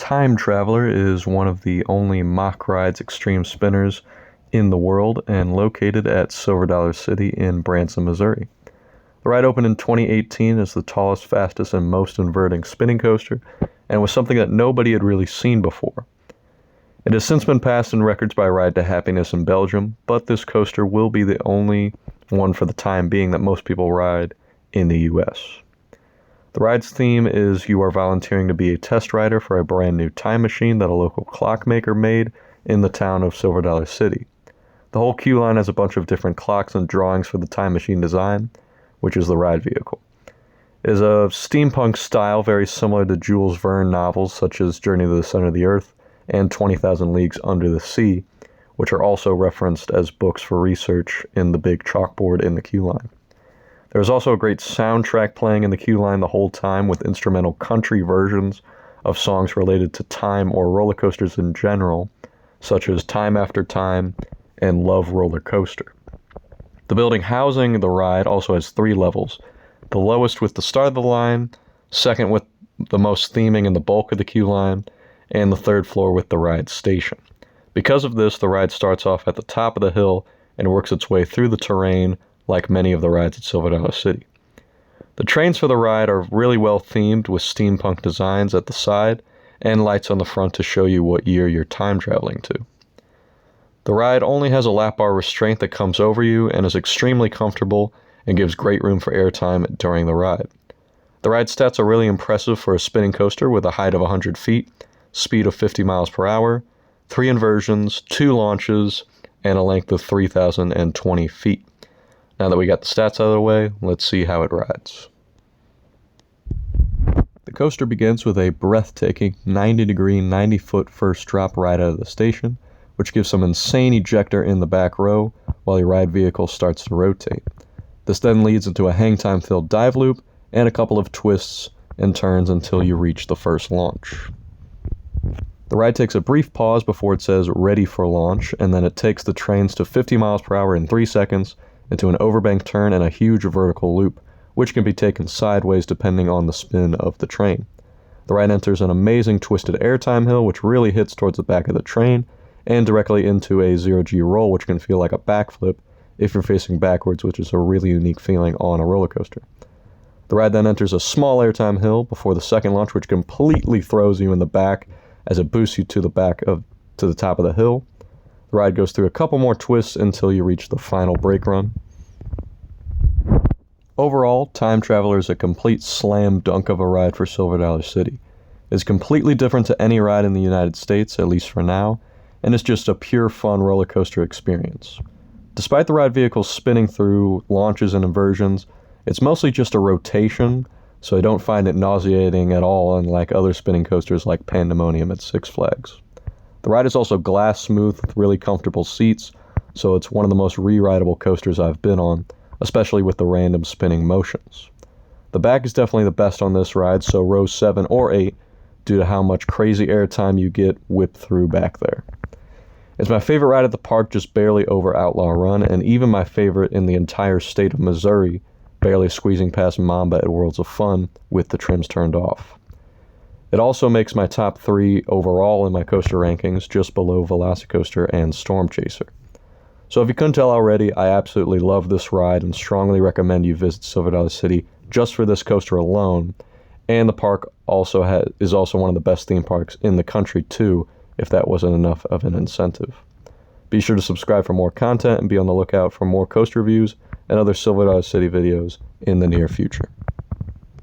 Time Traveler is one of the only Mack rides extreme spinners in the world and located at Silver Dollar City in Branson, Missouri. The ride opened in 2018 as the tallest, fastest, and most inverting spinning coaster, and was something that nobody had really seen before. It has since been passed in records by Ride to Happiness in Belgium, but this coaster will be the only one for the time being that most people ride in the US. The ride's theme is you are volunteering to be a test rider for a brand new time machine that a local clockmaker made in the town of Silver Dollar City. The whole queue line has a bunch of different clocks and drawings for the time machine design, which is the ride vehicle. It is a steampunk style very similar to Jules Verne novels such as Journey to the Center of the Earth and 20,000 Leagues Under the Sea, which are also referenced as books for research in the big chalkboard in the queue line. There's also a great soundtrack playing in the queue line the whole time with instrumental country versions of songs related to time or roller coasters in general, such as Time After Time and Love Roller Coaster. The building housing the ride also has 3 levels, the lowest with the start of the line, second with the most theming and the bulk of the queue line, and the 3rd floor with the ride station. Because of this, the ride starts off at the top of the hill and works its way through the terrain like many of the rides at Silver Dollar City. The trains for the ride are really well themed with steampunk designs at the side and lights on the front to show you what year you're time traveling to. The ride only has a lap bar restraint that comes over you and is extremely comfortable and gives great room for airtime during the ride. The ride stats are really impressive for a spinning coaster with a height of 100 feet, speed of 50 miles per hour, 3 inversions, 2 launches, and a length of 3,020 feet. Now that we got the stats out of the way, let's see how it rides. The coaster begins with a breathtaking 90-degree, 90-foot first drop right out of the station, which gives some insane ejector in the back row while your ride vehicle starts to rotate. This then leads into a hang time-filled dive loop and a couple of twists and turns until you reach the first launch. The ride takes a brief pause before it says ready for launch, and then it takes the trains to 50 miles per hour in 3 seconds into an overbank turn and a huge vertical loop, which can be taken sideways depending on the spin of the train. The ride enters an amazing twisted airtime hill, which really hits towards the back of the train, and directly into a 0G roll, which can feel like a backflip if you're facing backwards, which is a really unique feeling on a roller coaster. The ride then enters a small airtime hill before the second launch, which completely throws you in the back as it boosts you to the top of the hill. The ride goes through a couple more twists until you reach the final brake run. Overall, Time Traveler is a complete slam dunk of a ride for Silver Dollar City. It's completely different to any ride in the United States, at least for now, and it's just a pure fun roller coaster experience. Despite the ride vehicle spinning through launches and inversions, it's mostly just a rotation, so I don't find it nauseating at all, unlike other spinning coasters like Pandemonium at Six Flags. The ride is also glass smooth with really comfortable seats, so it's one of the most re-rideable coasters I've been on, especially with the random spinning motions. The back is definitely the best on this ride, so rows 7 or 8, due to how much crazy airtime you get whipped through back there. It's my favorite ride at the park, just barely over Outlaw Run, and even my favorite in the entire state of Missouri, barely squeezing past Mamba at Worlds of Fun with the trims turned off. It also makes my top 3 overall in my coaster rankings, just below Velocicoaster and Storm Chaser. So if you couldn't tell already, I absolutely love this ride and strongly recommend you visit Silver Dollar City just for this coaster alone. And the park is also one of the best theme parks in the country too, if that wasn't enough of an incentive. Be sure to subscribe for more content and be on the lookout for more coaster reviews and other Silver Dollar City videos in the near future.